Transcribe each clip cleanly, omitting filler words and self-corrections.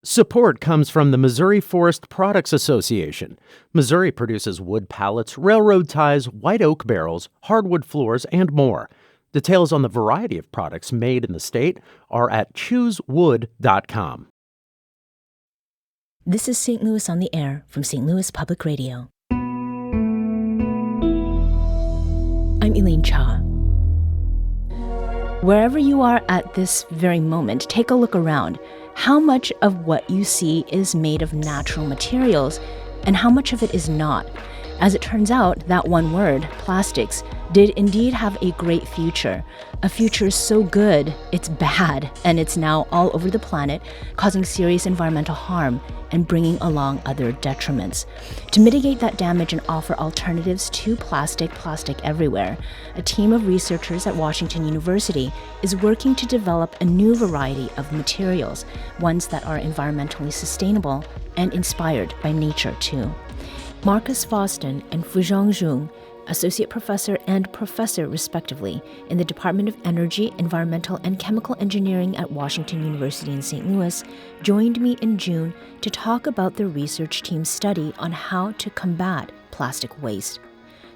Support comes from the Missouri Forest Products Association. Missouri produces wood pallets, railroad ties, white oak barrels, hardwood floors, and more. Details on the variety of products made in the state are at choosewood.com. This is St. Louis on the Air from St. Louis Public Radio. I'm Elaine Cha. Wherever you are at this very moment, take a look around. How much of what you see is made of natural materials and how much of it is not? As it turns out, that one word, plastics, did indeed have a great future. A future so good, it's bad, and it's now all over the planet, causing serious environmental harm and bringing along other detriments. To mitigate that damage and offer alternatives to plastic everywhere, a team of researchers at Washington University is working to develop a new variety of materials, ones that are environmentally sustainable and inspired by nature too. Marcus Foston and Fuzhong Zhong, associate professor and professor respectively in the Department of Energy, Environmental and Chemical Engineering at Washington University in St. Louis, joined me in June to talk about the research team's study on how to combat plastic waste,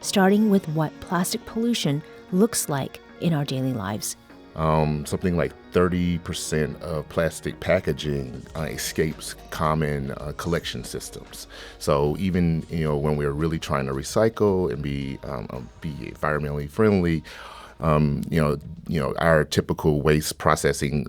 starting with what plastic pollution looks like in our daily lives. Something like 30% of plastic packaging escapes common collection systems. So even when we're really trying to recycle and be environmentally friendly, our typical waste processing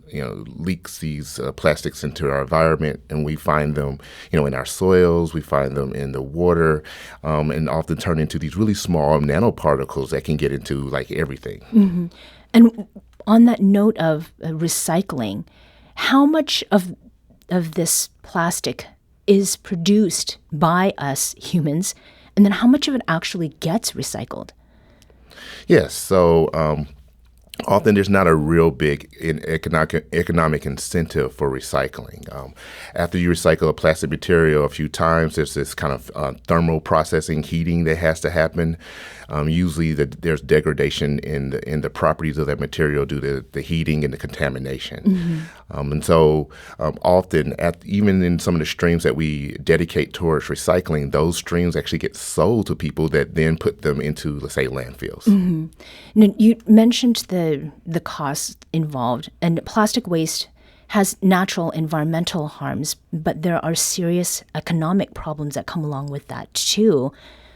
leaks these plastics into our environment, and we find them in our soils, we find them in the water, and often turn into these really small nanoparticles that can get into like everything. Mm-hmm. And on that note of recycling, how much of this plastic is produced by us humans, and then how much of it actually gets recycled? Yes, so often there's not a real big economic incentive for recycling. After you recycle a plastic material a few times, there's this kind of thermal processing, heating that has to happen. Usually there's degradation in the properties of that material due to the heating and the contamination. Mm-hmm. And so often, even in some of the streams that we dedicate towards recycling, those streams actually get sold to people that then put them into, let's say, landfills. Mm-hmm. Now, you mentioned the costs involved, and plastic waste has natural environmental harms, but there are serious economic problems that come along with that too.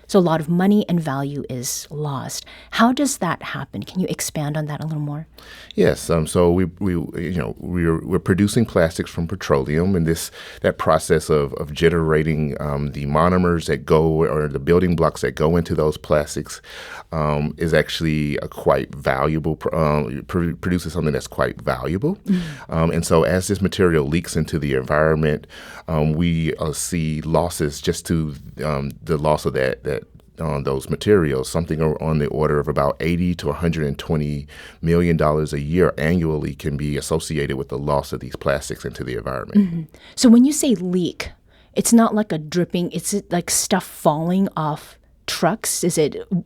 So a lot of money and value is lost. How does that happen? Can you expand on that a little more? Yes. So we're producing plastics from petroleum, and that process of generating the monomers that go, or the building blocks that go into those plastics, is actually a quite valuable. Produces something that's quite valuable, and so as this material leaks into the environment, we see losses just to the loss of that. On those materials, something on the order of about $80 to $120 million a year annually can be associated with the loss of these plastics into the environment. Mm-hmm. So when you say leak, it's not like a dripping, it's like stuff falling off trucks?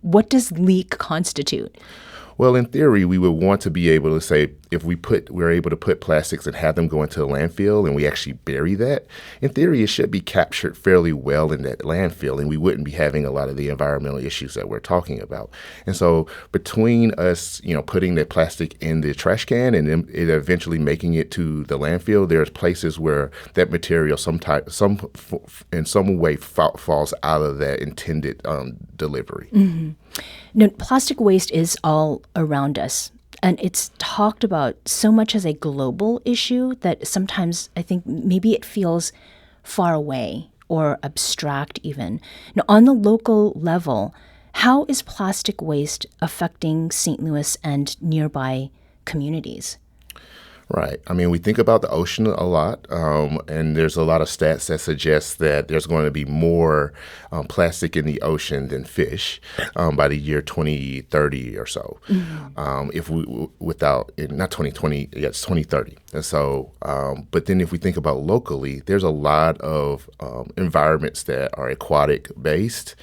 What does leak constitute? Well, in theory, we would want to be able to say, if we're able to put plastics and have them go into a landfill and we actually bury that, in theory, it should be captured fairly well in that landfill, and we wouldn't be having a lot of the environmental issues that we're talking about. And so between us, putting that plastic in the trash can and then it eventually making it to the landfill, there's places where that material in some way falls out of that intended delivery. Mm-hmm. Now, plastic waste is all around us, and it's talked about so much as a global issue that sometimes I think maybe it feels far away or abstract even. Now, on the local level, how is plastic waste affecting St. Louis and nearby communities? Right. I mean, we think about the ocean a lot, and there's a lot of stats that suggest that there's going to be more plastic in the ocean than fish by the year 2030 or so. Mm-hmm. Not 2020, it's 2030. And so, but then if we think about locally, there's a lot of environments that are aquatic based.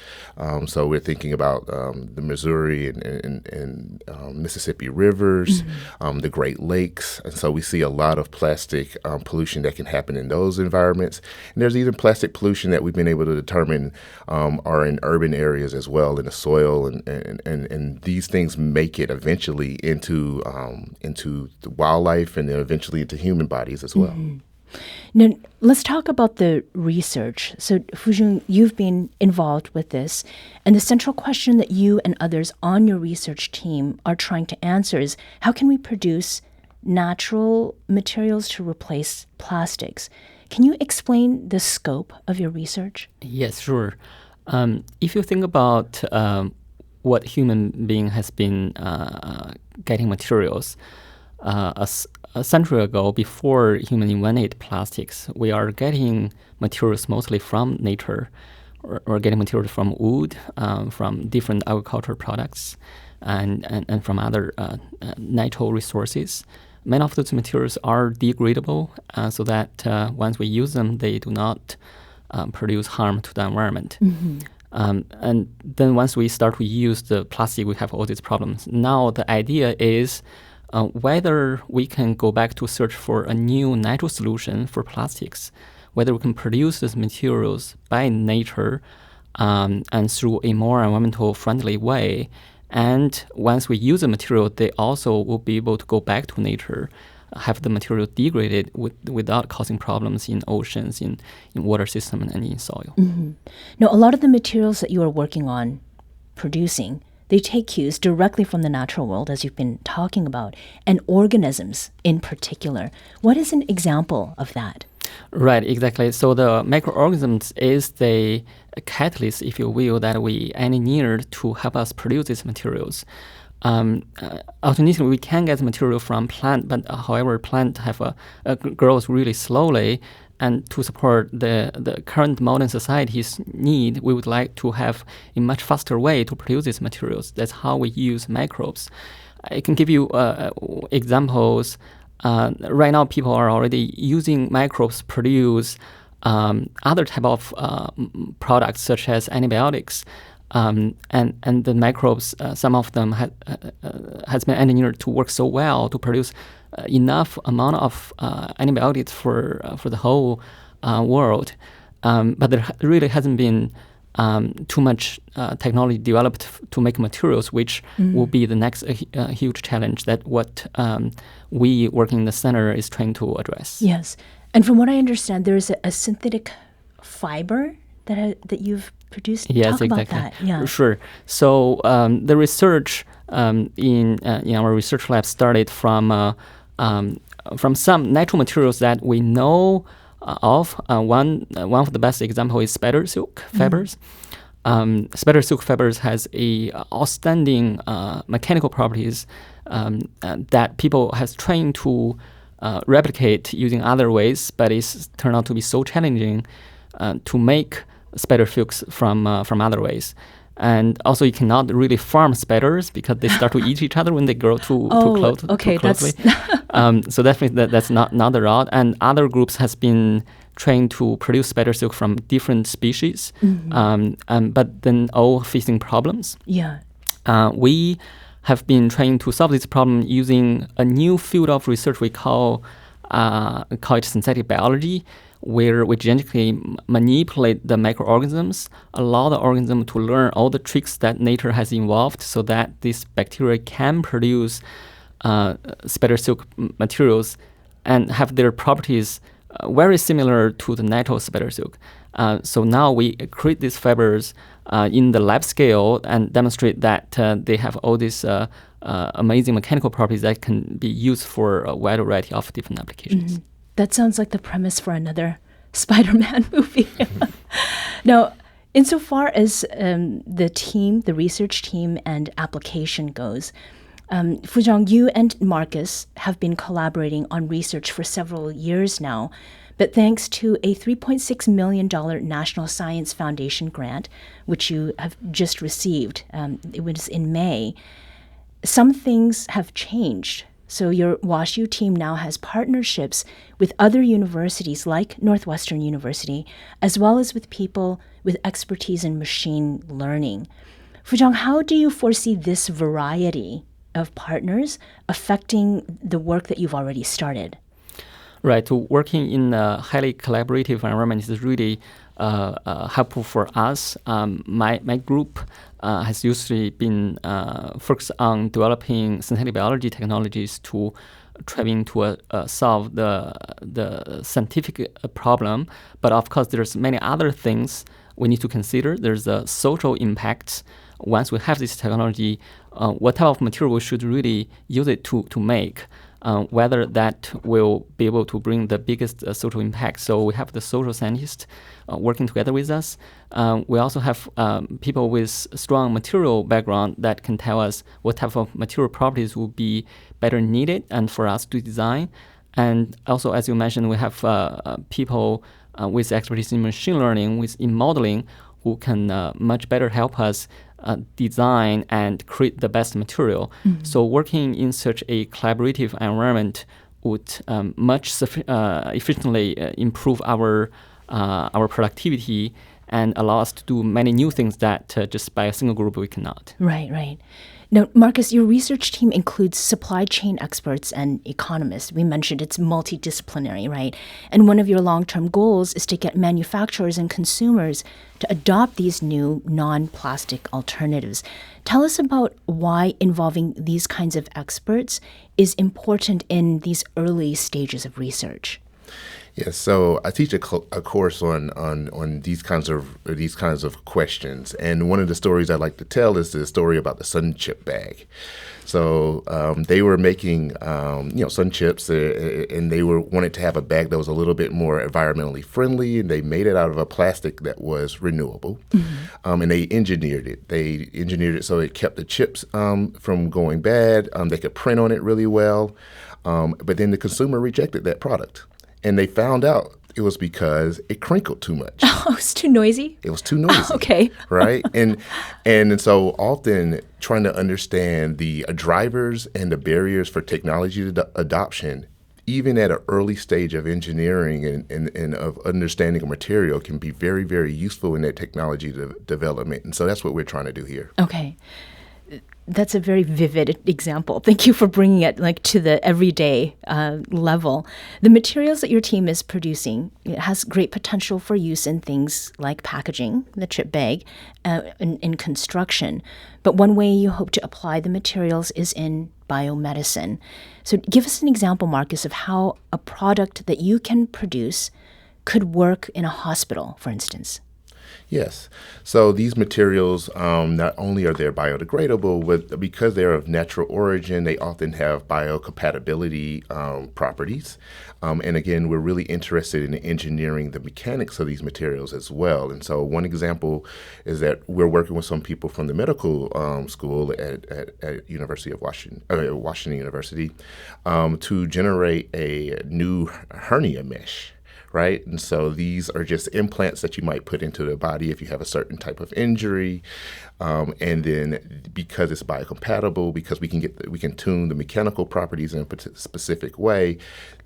So we're thinking about the Missouri and Mississippi rivers, mm-hmm. The Great Lakes, and so we see a lot of plastic pollution that can happen in those environments. And there's even plastic pollution that we've been able to determine are in urban areas as well, in the soil, and these things make it eventually into the wildlife and then eventually into human bodies as well. Mm-hmm. Now, let's talk about the research. So, Fujung, you've been involved with this, and the central question that you and others on your research team are trying to answer is, how can we produce natural materials to replace plastics? Can you explain the scope of your research? Yes, sure. If you think about what human being has been getting materials, a century ago, before human invented plastics, we are getting materials mostly from nature, or getting materials from wood, from different agricultural products, and from other natural resources. Many of those materials are degradable, so that once we use them, they do not produce harm to the environment. Mm-hmm. And then once we start to use the plastic, we have all these problems. Now the idea is whether we can go back to search for a new natural solution for plastics, whether we can produce these materials by nature and through a more environmental friendly way. And once we use the material, they also will be able to go back to nature, have the material degraded without causing problems in oceans, in water system, and in soil. Mm-hmm. Now, a lot of the materials that you are working on producing, they take cues directly from the natural world, as you've been talking about, and organisms in particular. What is an example of that? Right, exactly. So the microorganisms is the catalyst, if you will, that we engineered to help us produce these materials. Alternatively, we can get material from plant, but however, plant have grows really slowly. And to support the current modern society's need, we would like to have a much faster way to produce these materials. That's how we use microbes. I can give you examples. Right now, people are already using microbes to produce other type of products, such as antibiotics. And the microbes, some of them has been engineered to work so well to produce enough amount of antibiotics for the whole world, but there really hasn't been too much technology developed to make materials, which will be the next huge challenge that what we working in the center is trying to address. Yes, and from what I understand, there is a synthetic fiber that you've produced. Yes, Talk exactly. about that. Yeah. Sure. So the research in our research lab started from some natural materials that we know of. One of the best example is spider silk fibers. Spider silk fibers has a outstanding mechanical properties that people has trained to replicate using other ways, but it's turned out to be so challenging to make spider silks from other ways. And also, you cannot really farm spiders because they start to eat each other when they grow too closely. So definitely that's not the route. And other groups has been trained to produce spider silk from different species, but then all facing problems. Yeah. We have been trying to solve this problem using a new field of research we call it synthetic biology, where we genetically manipulate the microorganisms, allow the organism to learn all the tricks that nature has involved so that this bacteria can produce spider silk materials and have their properties very similar to the natural spider silk. So now we create these fibers in the lab scale and demonstrate that they have all these amazing mechanical properties that can be used for a wide variety of different applications. Mm-hmm. That sounds like the premise for another Spider-Man movie. Now, insofar as the research team and application goes, Fuzhang, you and Marcus have been collaborating on research for several years now, but thanks to a $3.6 million National Science Foundation grant, which you have just received, it was in May, some things have changed. So your WashU team now has partnerships with other universities like Northwestern University, as well as with people with expertise in machine learning. Fuzhang, how do you foresee this variety of partners affecting the work that you've already started? Right. So working in a highly collaborative environment is really helpful for us. My group has usually been focused on developing synthetic biology technologies to trying to solve the scientific problem. But of course, there's many other things we need to consider. There's a social impact. Once we have this technology, what type of material we should really use it to make. Whether that will be able to bring the biggest social impact. So we have the social scientists working together with us. We also have people with strong material background that can tell us what type of material properties will be better needed and for us to design. And also, as you mentioned, we have people with expertise in machine learning, in modeling, who can much better help us design and create the best material. Mm-hmm. So working in such a collaborative environment would much efficiently improve our productivity and allow us to do many new things that just by a single group we cannot. Right, right. Now, Marcus, your research team includes supply chain experts and economists. We mentioned it's multidisciplinary, right? And one of your long-term goals is to get manufacturers and consumers to adopt these new non-plastic alternatives. Tell us about why involving these kinds of experts is important in these early stages of research. Yes, so I teach a course on these kinds of questions, and one of the stories I like to tell is the story about the sun chip bag. So they were making sun chips, and they wanted to have a bag that was a little bit more environmentally friendly, and they made it out of a plastic that was renewable, mm-hmm. And they engineered it. They engineered it so it kept the chips from going bad. They could print on it really well, but then the consumer rejected that product. And they found out it was because it crinkled too much. Oh, it was too noisy? It was too noisy. Oh, okay. Right? And so often trying to understand the drivers and the barriers for technology adoption, even at an early stage of engineering and of understanding a material, can be very, very useful in that technology development. And so that's what we're trying to do here. Okay. That's a very vivid example. Thank you for bringing it to the everyday level. The materials that your team is producing, it has great potential for use in things like packaging, the chip bag, in construction. But one way you hope to apply the materials is in biomedicine. So give us an example, Marcus, of how a product that you can produce could work in a hospital, for instance. Yes. So these materials, not only are they biodegradable, but because they're of natural origin, they often have biocompatibility properties. And again, we're really interested in engineering the mechanics of these materials as well. And so one example is that we're working with some people from the medical school at University of Washington University to generate a new hernia mesh. Right? And so these are just implants that you might put into the body if you have a certain type of injury. And then because it's biocompatible, because we can tune the mechanical properties in a specific way,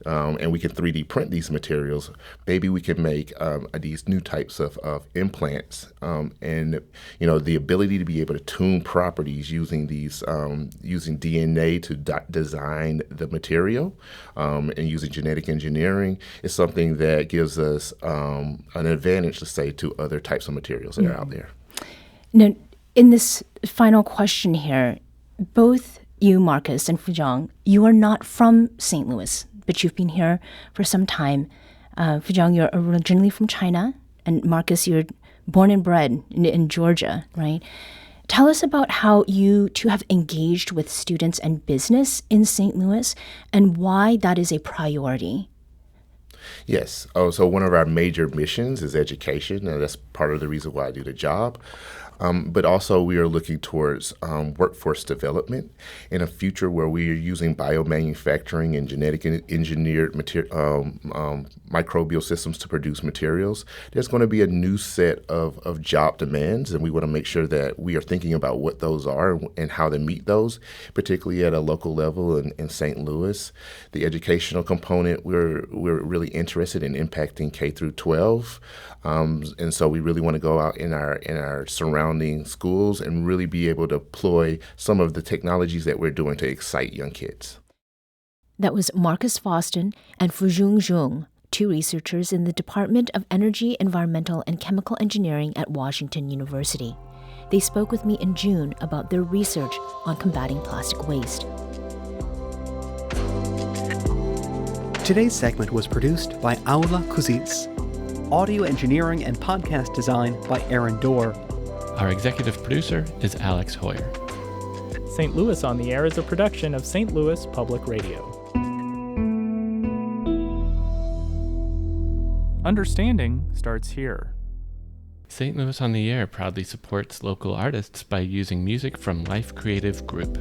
and we can 3D print these materials, maybe we can make these new types of implants. And the ability to be able to tune properties using these using DNA to design the material and using genetic engineering is something that gives us an advantage, to say, to other types of materials that are out there. Now, in this final question here, both you, Marcus, and Fuzhang, you are not from St. Louis, but you've been here for some time. Fuzhang, you're originally from China, and Marcus, you're born and bred in Georgia, right? Tell us about how you two have engaged with students and business in St. Louis and why that is a priority. Yes. So one of our major missions is education. And that's part of the reason why I do the job. But also we are looking towards workforce development in a future where we are using biomanufacturing and genetic engineered microbial systems to produce materials. There's going to be a new set of job demands, and we want to make sure that we are thinking about what those are and how to meet those, particularly at a local level in St. Louis. The educational component, we're really interested in impacting K through 12. And so we really want to go out in our surrounding surrounding schools and really be able to deploy some of the technologies that we're doing to excite young kids. That was Marcus Foston and Fujung Zhong, two researchers in the Department of Energy, Environmental, and Chemical Engineering at Washington University. They spoke with me in June about their research on combating plastic waste. Today's segment was produced by Aula Kuzitz. Audio engineering and podcast design by Aaron Dorr. Our executive producer is Alex Hoyer. St. Louis on the Air is a production of St. Louis Public Radio. Understanding starts here. St. Louis on the Air proudly supports local artists by using music from Life Creative Group.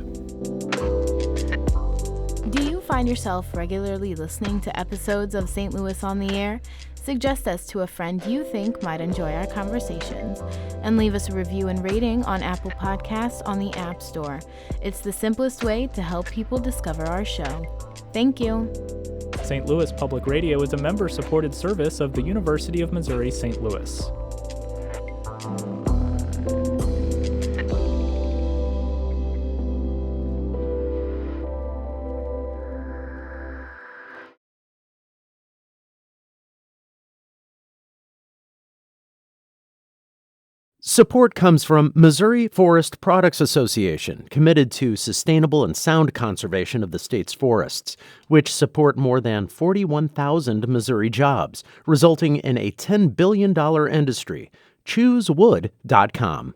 Do you find yourself regularly listening to episodes of St. Louis on the Air? Suggest us to a friend you think might enjoy our conversations, and leave us a review and rating on Apple Podcasts on the App Store. It's the simplest way to help people discover our show. Thank you. St. Louis Public Radio is a member-supported service of the University of Missouri St. Louis. Support comes from Missouri Forest Products Association, committed to sustainable and sound conservation of the state's forests, which support more than 41,000 Missouri jobs, resulting in a $10 billion industry. ChooseWood.com.